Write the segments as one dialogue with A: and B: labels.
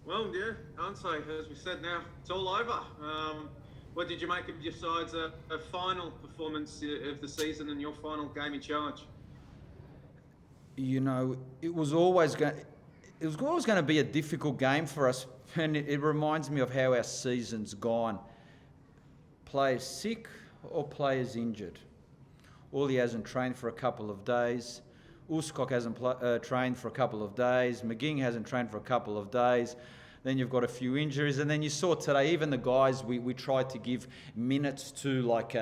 A: Well, yeah, Ante, as we said now, it's all over. What did you make of your side's a final performance of the season and your final game in charge?
B: You know, it was always going to be a difficult game for us, and it reminds me of how our season's gone. Players sick or players injured. Uli hasn't trained for a couple of days. Uskok hasn't trained for a couple of days. McGing hasn't trained for a couple of days. Then you've got a few injuries. And then you saw today, even the guys we tried to give minutes to, like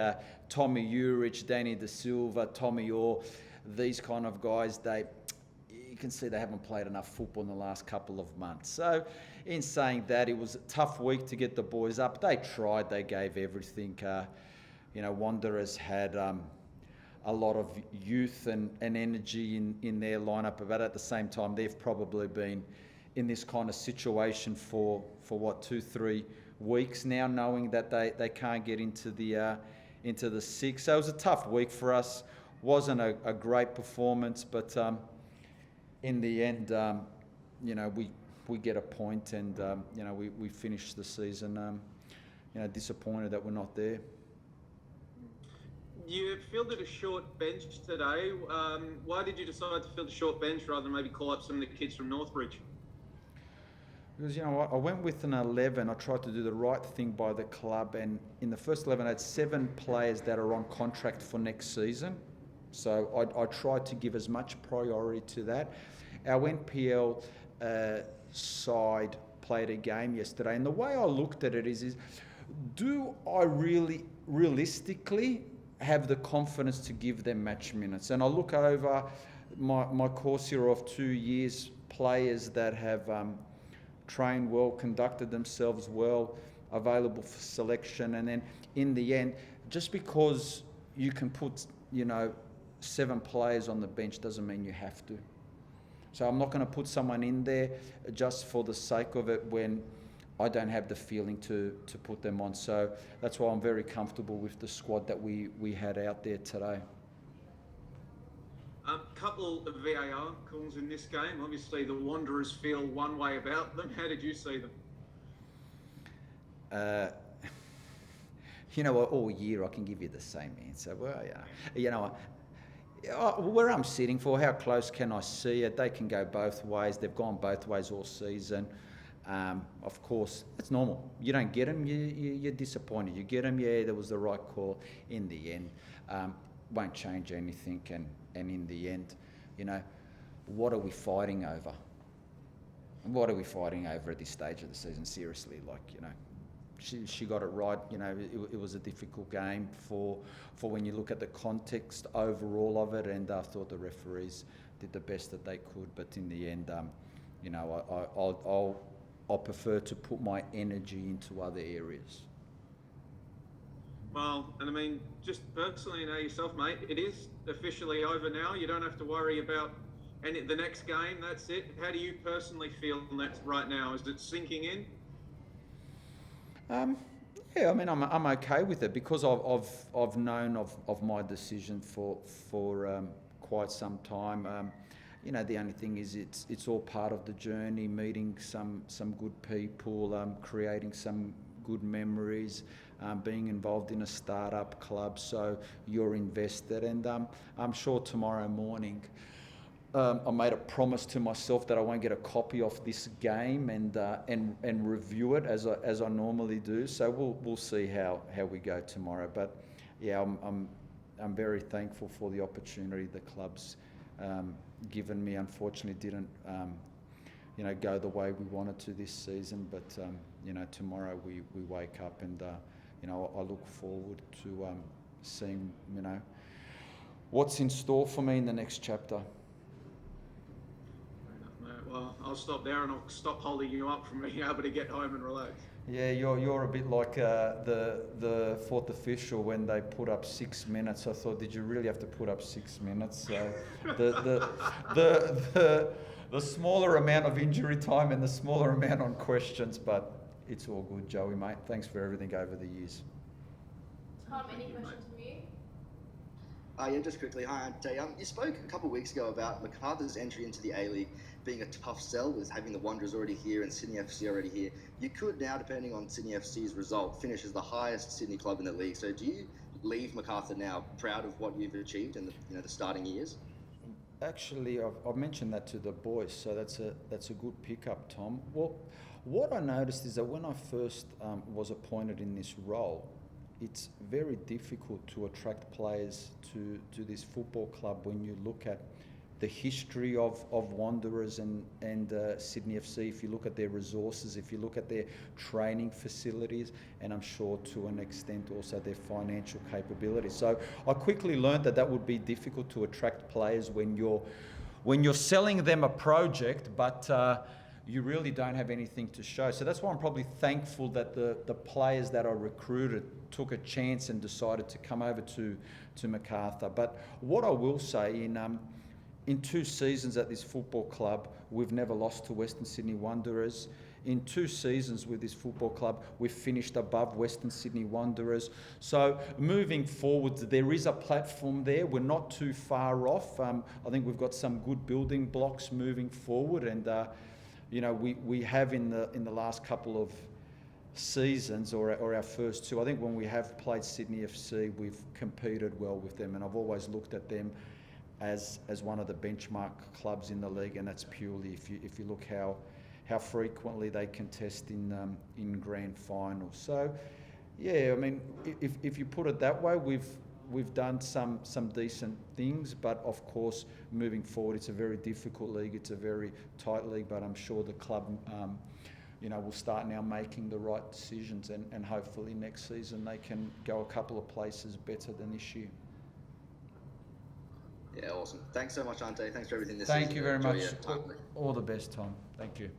B: Tommy Urich, Danny De Silva, Tommy Orr, these kind of guys, you can see they haven't played enough football in the last couple of months. So in saying that, it was a tough week to get the boys up. They tried, they gave everything. Wanderers had a lot of youth and energy in their lineup, but at the same time, they've probably been in this kind of situation for what, 2-3 weeks now, knowing that they can't get into the six. So it was a tough week for us. Wasn't a great performance, but in the end, we get a point, and we finish the season. Disappointed that we're not there.
A: You fielded a short bench today. Why did you decide to field a short bench rather than maybe call up some of the kids from Northbridge?
B: Because, I went with an 11. I tried to do the right thing by the club, and in the first 11, I had 7 players that are on contract for next season. So I tried to give as much priority to that. Our NPL side played a game yesterday, and the way I looked at it is do I really realistically have the confidence to give them match minutes? And I look over my course here of 2 years, players that have trained well, conducted themselves well, available for selection, and then in the end, just because you can put 7 players on the bench doesn't mean you have to. So I'm not going to put someone in there just for the sake of it when I don't have the feeling to put them on. So that's why I'm very comfortable with the squad that we had out there today.
A: A couple of VAR calls in this game. Obviously, the Wanderers feel one way about them. How did you see them?
B: All year I can give you the same answer. Well, where I'm sitting for, how close can I see it? They can go both ways. They've gone both ways all season. Of course, it's normal. You don't get them, you're disappointed. You get them, yeah, there was the right call. In the end, won't change anything. And in the end, what are we fighting over? What are we fighting over at this stage of the season? Seriously, she got it right. It was a difficult game for when you look at the context overall of it, and I thought the referees did the best that they could. But in the end, I'll prefer to put my energy into other areas.
A: Well, and I mean, just personally, yourself, mate, it is officially over now. You don't have to worry about the next game. That's it. How do you personally feel right now? Is it sinking in?
B: Yeah, I mean, I'm okay with it because I've known of my decision for quite some time. The only thing is it's all part of the journey, meeting some good people, creating some good memories, being involved in a startup club, so you're invested. And I'm sure tomorrow morning I made a promise to myself that I won't get a copy of this game and review it as I normally do. So we'll see how we go tomorrow. But yeah, I'm very thankful for the opportunity the club's given me. Unfortunately, didn't go the way we wanted to this season. But tomorrow we wake up and I look forward to seeing what's in store for me in the next chapter.
A: Well, I'll stop there and I'll stop holding you up from being able to get home and relax.
B: Yeah, you're a bit like the fourth official when they put up 6 minutes. I thought, did you really have to put up 6 minutes? So the smaller amount of injury time and the smaller amount on questions, but it's all good, Joey, mate. Thanks for everything over the years.
C: Tom, any questions from you?
D: Yeah, just quickly. Hi, Ante. You spoke a couple of weeks ago about MacArthur's entry into the A-League being a tough sell with having the Wanderers already here and Sydney FC already here. You could now, depending on Sydney FC's result, finish as the highest Sydney club in the league. So do you leave Macarthur now proud of what you've achieved in the starting years?
B: Actually, I've mentioned that to the boys, so that's a good pickup, Tom. Well, what I noticed is that when I first was appointed in this role, it's very difficult to attract players to this football club when you look at the history of Wanderers and Sydney FC. If you look at their resources, if you look at their training facilities, and I'm sure to an extent also their financial capabilities. So I quickly learned that would be difficult to attract players when you're selling them a project, but you really don't have anything to show. So that's why I'm probably thankful that the players that I recruited took a chance and decided to come over to Macarthur. But what I will say, in 2 seasons at this football club, we've never lost to Western Sydney Wanderers. In 2 seasons with this football club, we've finished above Western Sydney Wanderers. So moving forward, there is a platform there. We're not too far off. I think we've got some good building blocks moving forward, and we have in the last couple of seasons or our first 2. I think when we have played Sydney FC, we've competed well with them, and I've always looked at them as one of the benchmark clubs in the league, and that's purely if you look how frequently they contest in grand finals. So, yeah, I mean, if you put it that way, we've done some decent things, but of course, moving forward, it's a very difficult league. It's a very tight league, but I'm sure the club, will start now making the right decisions, and hopefully next season they can go a couple of places better than this year.
D: Yeah, awesome. Thanks so much, Ante. Thanks for everything this
B: Thank
D: season.
B: you very
D: Enjoy
B: much.
D: your time.
B: All the best, Tom. Thank you.